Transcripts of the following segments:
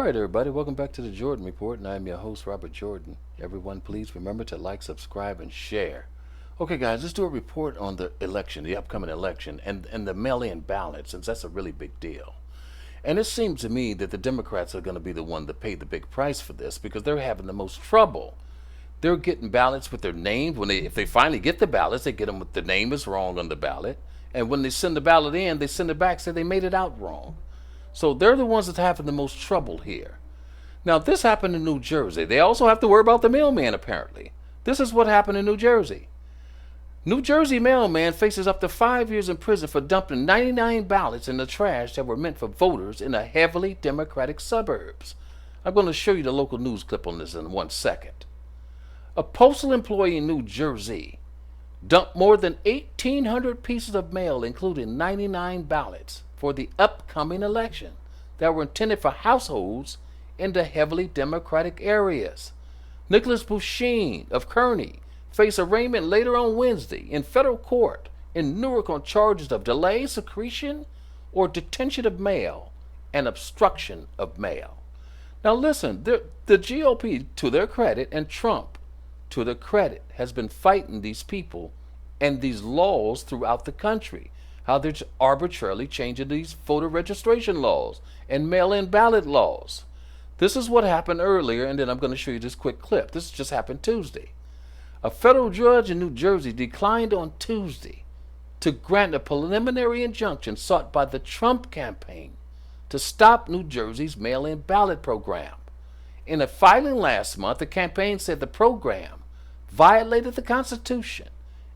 right, everybody, welcome back to the Jordan Report, and I'm your host, Robert Jordan. Everyone, please remember to like, subscribe, and share. Okay, guys, let's do a report on the election, the upcoming election, and the mail-in ballot, since that's a really big deal. And it seems to me that the Democrats are going to be the one to pay the big price for this because they're having the most trouble. They're getting ballots with their names. If they finally get the ballots, they get them with the name is wrong on the ballot. And when they send the ballot in, they send it back, say they made it out wrong. So they're the ones that are having the most trouble here. Now, this happened in New Jersey. They also have to worry about the mailman, apparently. This is what happened in New Jersey. New Jersey mailman faces up to 5 years in prison for dumping 99 ballots in the trash that were meant for voters in the heavily Democratic suburbs. I'm going to show you the local news clip on this in 1 second. A postal employee in New Jersey dumped more than 1,800 pieces of mail, including 99 ballots, for the upcoming election that were intended for households in the heavily Democratic areas. Nicholas Bouchine of Kearney faced arraignment later on Wednesday in federal court in Newark on charges of delay, secretion, or detention of mail and obstruction of mail. Now listen, the GOP, to their credit, and Trump, to their credit, has been fighting these people and these laws throughout the country. How they're arbitrarily changing these voter registration laws and mail-in ballot laws. This is what happened earlier, and then I'm going to show you this quick clip. This just happened Tuesday. A federal judge in New Jersey declined on Tuesday to grant a preliminary injunction sought by the Trump campaign to stop New Jersey's mail-in ballot program. In a filing last month, the campaign said the program violated the Constitution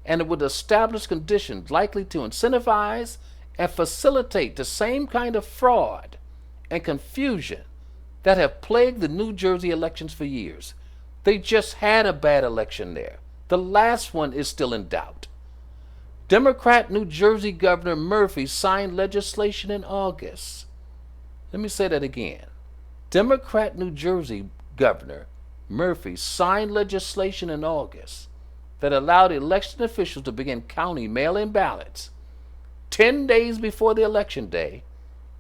and it would establish conditions likely to incentivize and facilitate the same kind of fraud and confusion that have plagued the New Jersey elections for years. They just had a bad election there. The last one is still in doubt. Democrat New Jersey Governor Murphy signed legislation in August. Let me say that again. Democrat New Jersey Governor Murphy signed legislation in August that allowed election officials to begin counting mail-in ballots 10 days before the election day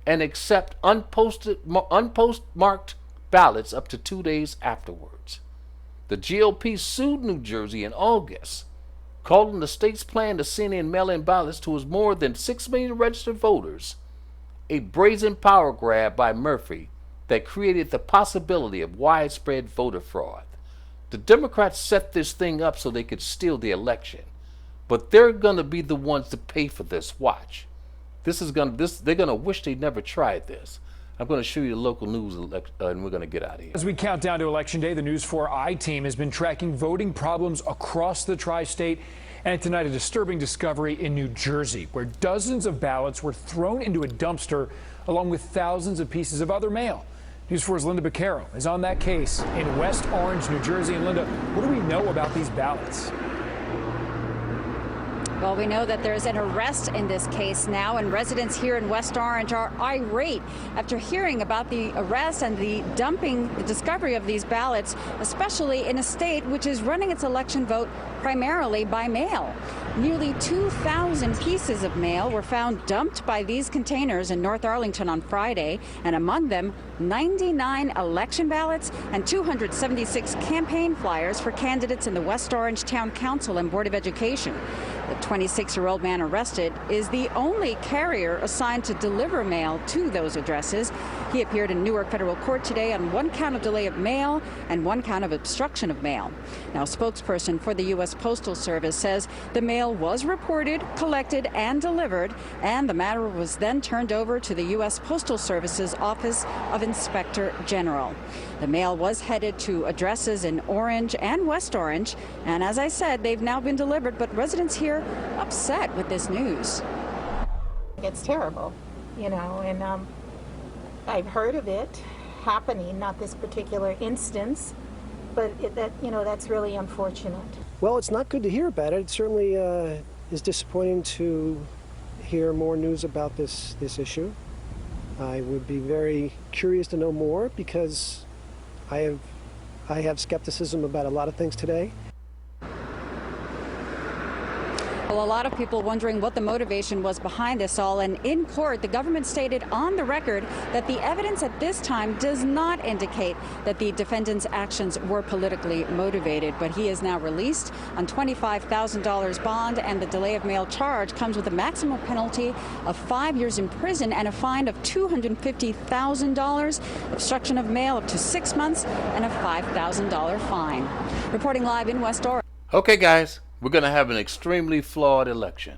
and accept unpostmarked ballots up to 2 days afterwards. The GOP sued New Jersey in August, calling the state's plan to send in mail-in ballots to its more than 6 million registered voters a brazen power grab by Murphy that created the possibility of widespread voter fraud. The Democrats set this thing up so they could steal the election, but they're going to be the ones to pay for this. Watch. They're going to wish they never tried this. I'm going to show you the local news, and we're going to get out of here. As we count down to Election Day, the News 4 I-team has been tracking voting problems across the tri-state. And tonight, a disturbing discovery in New Jersey, where dozens of ballots were thrown into a dumpster, along with thousands of pieces of other mail. News 4's Linda Beccaro is on that case in West Orange, New Jersey. And Linda, what do we know about these ballots? Well, we know that there's an arrest in this case now, and residents here in West Orange are irate after hearing about the arrest and the discovery of these ballots, especially in a state which is running its election vote primarily by mail. Nearly 2,000 pieces of mail were found dumped by these containers in North Arlington on Friday, and among them 99 election ballots and 276 campaign flyers for candidates in the West Orange Town Council and Board of Education. The 26-year-old man arrested is the only carrier assigned to deliver mail to those addresses. He appeared in Newark federal court today on 1 count of delay of mail and 1 count of obstruction of mail. Now, a spokesperson for the U.S. Postal Service says the mail was reported, collected, and delivered, and the matter was then turned over to the U.S. Postal Service's Office of Inspector General. The mail was headed to addresses in Orange and West Orange, and as I said, they've now been delivered, but residents here upset with this news. It's terrible, and I've heard of it happening, not this particular instance, but that's really unfortunate. Well, it's not good to hear about it. It certainly is disappointing to hear more news about this issue. I would be very curious to know more because I have skepticism about a lot of things today. Well, a lot of people wondering what the motivation was behind this all. And in court, the government stated on the record that the evidence at this time does not indicate that the defendant's actions were politically motivated. But he is now released on $25,000 bond, and the delay of mail charge comes with a maximum penalty of 5 years in prison and a fine of $250,000, obstruction of mail up to 6 months, and a $5,000 fine. Reporting live in West Orange. Okay, guys, we're going to have an extremely flawed election.